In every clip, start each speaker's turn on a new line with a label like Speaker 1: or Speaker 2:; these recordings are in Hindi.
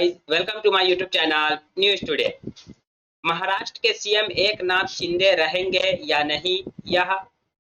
Speaker 1: Welcome to my YouTube channel news today. Maharashtra के सीएम एकनाथ शिंदे रहेंगे या नहीं, यह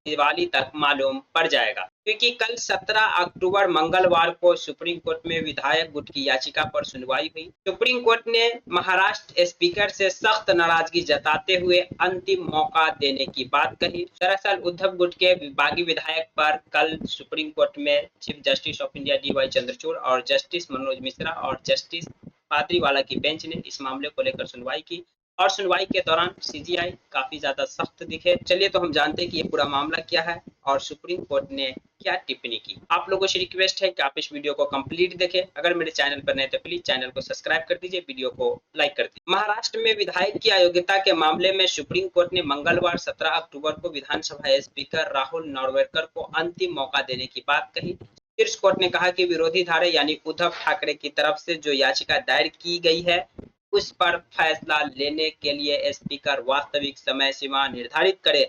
Speaker 1: दिवाली तक मालूम पड़ जाएगा, क्योंकि कल 17 अक्टूबर मंगलवार को सुप्रीम कोर्ट में विधायक गुट की याचिका पर सुनवाई हुई। सुप्रीम कोर्ट ने महाराष्ट्र स्पीकर से सख्त नाराजगी जताते हुए अंतिम मौका देने की बात कही। दरअसल उद्धव गुट के बागी विधायक पर कल सुप्रीम कोर्ट में chief justice of India D Y Chandrachud और जस्टिस मनोज मिश्रा और जस्टिस पादरीवाला की बेंच ने इस मामले को लेकर सुनवाई की और सुनवाई के दौरान सीजीआई काफी ज्यादा सख्त दिखे। चलिए तो हम जानते हैं कि ये पूरा मामला क्या है और सुप्रीम कोर्ट ने क्या टिप्पणी की। आप लोगों से रिक्वेस्ट है कि आप इस वीडियो को कंप्लीट देखें। अगर मेरे चैनल पर नए तो प्लीज चैनल को सब्सक्राइब कर दीजिए, वीडियो को लाइक कर दीजिए। महाराष्ट्र में विधायक की अयोग्यता के मामले में सुप्रीम कोर्ट ने मंगलवार 17 अक्टूबर को विधानसभा स्पीकर राहुल नार्वेकर को अंतिम मौका देने की बात कही। शीर्ष कोर्ट ने कहा कि विरोधी धारे यानी उद्धव ठाकरे की तरफ से जो याचिका दायर की गई है उस पर फैसला लेने के लिए स्पीकर वास्तविक समय सीमा निर्धारित करे।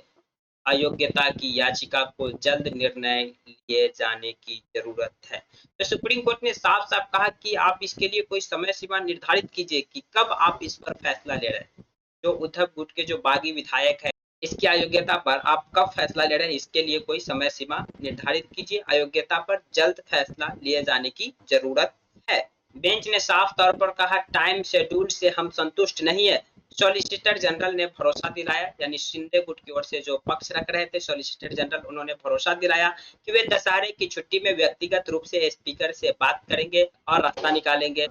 Speaker 1: अयोग्यता की याचिका को जल्द निर्णय लिए जाने की जरूरत है। तो सुप्रीम कोर्ट ने साफ साफ कहा कि आप इसके लिए कोई समय सीमा निर्धारित कीजिए कि कब आप इस पर फैसला ले रहे हैं। जो उद्धव गुट के जो बागी विधायक है, इसकी अयोग्यता पर आप कब फैसला ले रहे हैं, इसके लिए कोई समय सीमा निर्धारित कीजिए। अयोग्यता पर जल्द फैसला लिए जाने की जरूरत है। बेंच ने साफ तौर पर कहा, टाइम शेड्यूल से हम संतुष्ट नहीं है। सॉलिसिटर जनरल ने भरोसा दिलाया, यानी शिंदे गुट की ओर से जो पक्ष रख रहे थे सॉलिसिटर जनरल, उन्होंने भरोसा दिलाया कि वे दशहरे की छुट्टी में व्यक्तिगत रूप से स्पीकर से बात करेंगे और रास्ता निकालेंगे।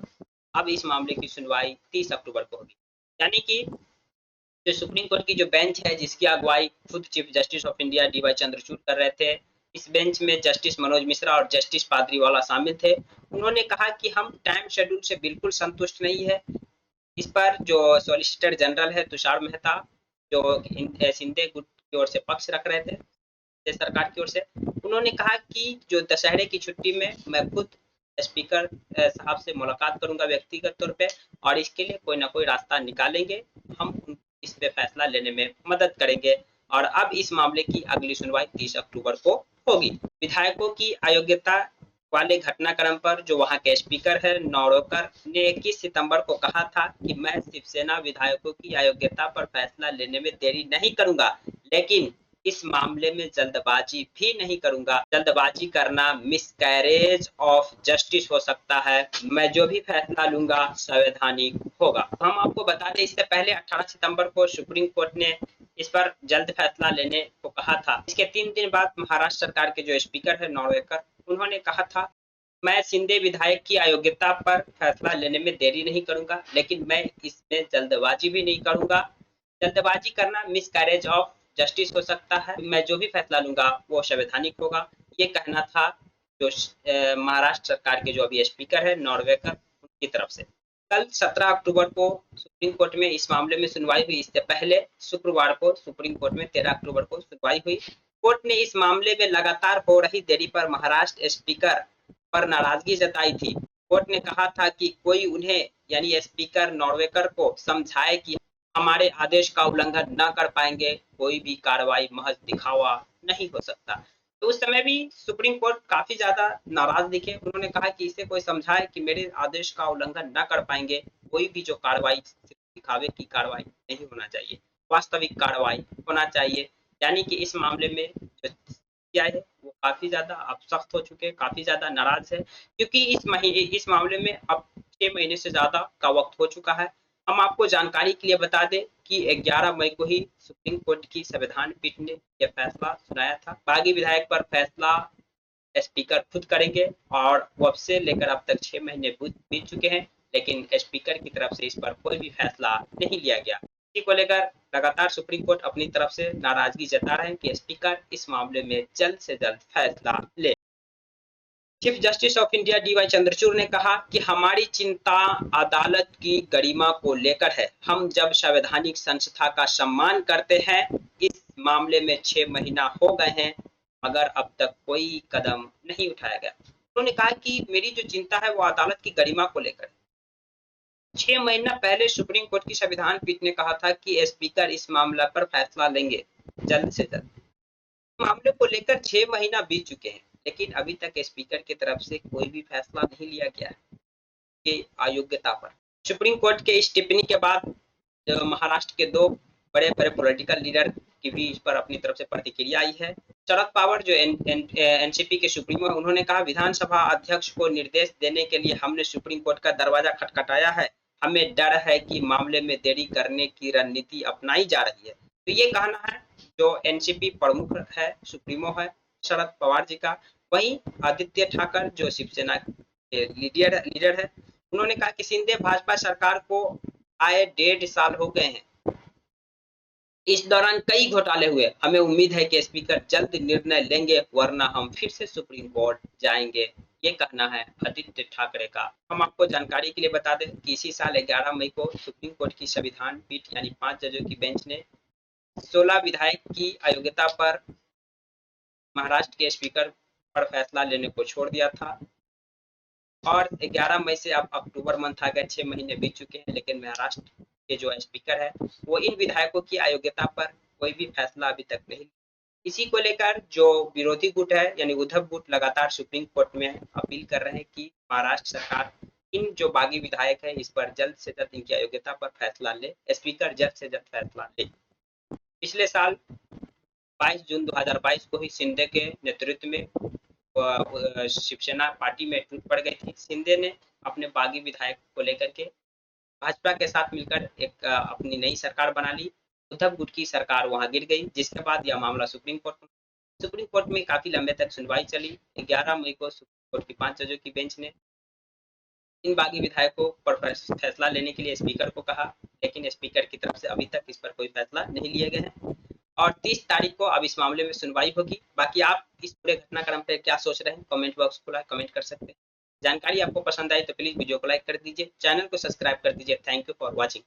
Speaker 1: अब इस मामले की सुनवाई 30 अक्टूबर को होगी, यानी कि जो सुप्रीम कोर्ट की जो बेंच है जिसकी अगुवाई खुद chief justice of India D Y Chandrachud कर रहे थे, इस बेंच में जस्टिस मनोज मिश्रा और जस्टिस पादरीवाला शामिल थे। उन्होंने कहा कि हम टाइम शेड्यूल से बिल्कुल संतुष्ट नहीं है। इस पर जो सॉलिसिटर जनरल है तुषार मेहता, जो शिंदे गुट की ओर से पक्ष रख रहे थे सरकार की ओर से, उन्होंने कहा कि जो दशहरे की छुट्टी में मैं खुद स्पीकर साहब से मुलाकात करूंगा व्यक्तिगत तौर पे और इसके लिए कोई ना कोई रास्ता निकालेंगे, हम इस पे फैसला लेने में मदद करेंगे। और अब इस मामले की अगली सुनवाई 30 अक्टूबर को होगी। विधायकों की अयोग्यता वाले घटनाक्रम पर जो वहां के स्पीकर है नार्वेकर ने 21 सितंबर को कहा था कि मैं शिवसेना विधायकों की अयोग्यता पर फैसला लेने में देरी नहीं करूंगा, लेकिन इस मामले में जल्दबाजी भी नहीं करूंगा। जल्दबाजी करना मिसकैरेज ऑफ जस्टिस हो सकता है। मैं जो भी फैसला लूंगा संवैधानिक होगा। हम आपको बता दें, इससे पहले 18 सितंबर को सुप्रीम कोर्ट ने इस पर जल्द फैसला लेने को कहा था। इसके 3 दिन बाद महाराष्ट्र सरकार के जो स्पीकर है नार्वेकर, उन्होंने कहा था, मैं शिंदे विधायक की अयोग्यता पर फैसला लेने में देरी नहीं करूंगा, लेकिन मैं इसमें जल्दबाजी भी नहीं करूंगा। जल्दबाजी करना मिसकैरेज ऑफ जस्टिस हो सकता है। मैं जो भी फैसला लूंगा वो संवैधानिक होगा। ये कहना था जो महाराष्ट्र सरकार के जो अभी स्पीकर है नार्वेकर, उनकी तरफ से। कल 17 अक्टूबर को सुप्रीम कोर्ट में इस मामले में सुनवाई हुई। इससे पहले शुक्रवार को सुप्रीम कोर्ट में 13 अक्टूबर को सुनवाई हुई। कोर्ट ने इस मामले में लगातार हो रही देरी पर महाराष्ट्र स्पीकर पर नाराजगी जताई थी। कोर्ट ने कहा था कि कोई उन्हें यानी स्पीकर नार्वेकर को समझाए कि हमारे आदेश का उल्लंघन न कर पाएंगे, कोई भी कार्रवाई महज दिखावा नहीं हो सकता। तो उस समय भी सुप्रीम कोर्ट काफी ज्यादा नाराज दिखे। उन्होंने कहा कि इसे कोई समझाए कि मेरे आदेश का उल्लंघन न कर पाएंगे, कोई भी जो कार्रवाई दिखावे की कार्रवाई नहीं होना चाहिए, वास्तविक कार्रवाई होना चाहिए। यानी कि इस मामले में जो किया है वो काफी ज्यादा अब सख्त हो चुके हैं, काफी ज्यादा नाराज है, क्योंकि इस मामले में अब 6 महीने से ज्यादा का वक्त हो चुका है। हम आपको जानकारी के लिए बता दें कि 11 मई को ही सुप्रीम कोर्ट की संविधान पीठ ने यह फैसला सुनाया था। बागी विधायक पर फैसला स्पीकर खुद करेंगे और अब से लेकर अब तक 6 महीने बीत चुके हैं, लेकिन स्पीकर की तरफ से इस पर कोई भी फैसला नहीं लिया गया। इसी को लेकर लगातार सुप्रीम कोर्ट अपनी तरफ से नाराजगी जता रहे हैं कि स्पीकर इस मामले में जल्द से जल्द फैसला ले। Chief justice of India D Y Chandrachud ने कहा कि हमारी चिंता अदालत की गरिमा को लेकर है। हम जब संवैधानिक संस्था का सम्मान करते हैं, इस मामले में 6 महीना हो गए हैं मगर अब तक कोई कदम नहीं उठाया गया। उन्होंने कहा कि मेरी जो चिंता है वो अदालत की गरिमा को लेकर। 6 महीना पहले सुप्रीम कोर्ट की संविधान पीठ ने कहा था कि स्पीकर इस मामला पर फैसला लेंगे जल्द से जल्द। मामले को लेकर 6 महीना बीत चुके हैं, लेकिन अभी तक स्पीकर की तरफ से कोई भी फैसला नहीं लिया गया है। की अयोग्यता पर। सुप्रीम कोर्ट के इस टिप्पणी के बाद महाराष्ट्र के दो बड़े-बड़े पॉलिटिकल लीडर की भी इस पर अपनी तरफ से प्रतिक्रिया आई है। शरद पवार जो एनसीपी के सुप्रीमो है, उन्होंने कहा विधानसभा अध्यक्ष को निर्देश देने के लिए हमने सुप्रीम कोर्ट का दरवाजा खटखटाया है। हमें डर है कि मामले में देरी करने की रणनीति अपनाई जा रही है। तो ये कहना है जो एनसीपी प्रमुख है, सुप्रीमो है शरद पवार जी का। वहीं आदित्य ठाकर जो शिवसेना के लीडर है, उन्होंने कहा कि शिंदे भाजपा सरकार को आए 1.5 साल हो गए हैं। इस दौरान कई घोटाले हुए। हमें उम्मीद है कि स्पीकर जल्द निर्णय लेंगे, वरना हम फिर से सुप्रीम कोर्ट जाएंगे। ये कहना है आदित्य ठाकरे का। हम आपको जानकारी के लिए बता दें कि इसी साल 11 मई को सुप्रीम कोर्ट की संविधान पीठ यानी 5 जजों की बेंच ने 16 विधायक की अयोग्यता पर महाराष्ट्र के स्पीकर पर फैसला लेने को छोड़ दिया था। और 11 मई से अब अक्टूबर मंथ आ गए, 6 महीने बीत चुके हैं, लेकिन महाराष्ट्र के जो स्पीकर है वो इन विधायकों की अयोग्यता पर कोई भी फैसला अभी तक नहीं। इसी को लेकर जो विरोधी गुट है यानी उद्धव गुट लगातार सुप्रीम कोर्ट में अपील कर रहे हैं कि महाराष्ट्र सरकार इन जो बागी विधायक है इस पर जल्द से जल्द इनकी अयोग्यता पर फैसला ले, स्पीकर जल्द से जल्द फैसला ले। पिछले साल 22 जून 2022 को ही शिंदे के नेतृत्व में शिवसेना पार्टी में टूट पड़ गई थी। शिंदे ने अपने बागी विधायक को लेकर के भाजपा के साथ मिलकर एक अपनी नई सरकार बना ली। उद्धव गुट की सरकार वहां गिर गई, जिसके बाद यह मामला सुप्रीम कोर्ट में काफी लंबे तक सुनवाई चली। 11 मई को सुप्रीम कोर्ट की 5 जजों की बेंच ने इन बागी विधायकों पर फैसला लेने के लिए स्पीकर को कहा, लेकिन स्पीकर की तरफ से अभी तक इस पर कोई फैसला नहीं लिए गए हैं। और 30 तारीख को अब इस मामले में सुनवाई होगी। बाकी आप इस पूरे घटनाक्रम पर क्या सोच रहे हैं, कमेंट बॉक्स खुला है, कमेंट कर सकते हैं। जानकारी आपको पसंद आई तो प्लीज वीडियो को लाइक कर दीजिए, चैनल को सब्सक्राइब कर दीजिए। Thank you for watching.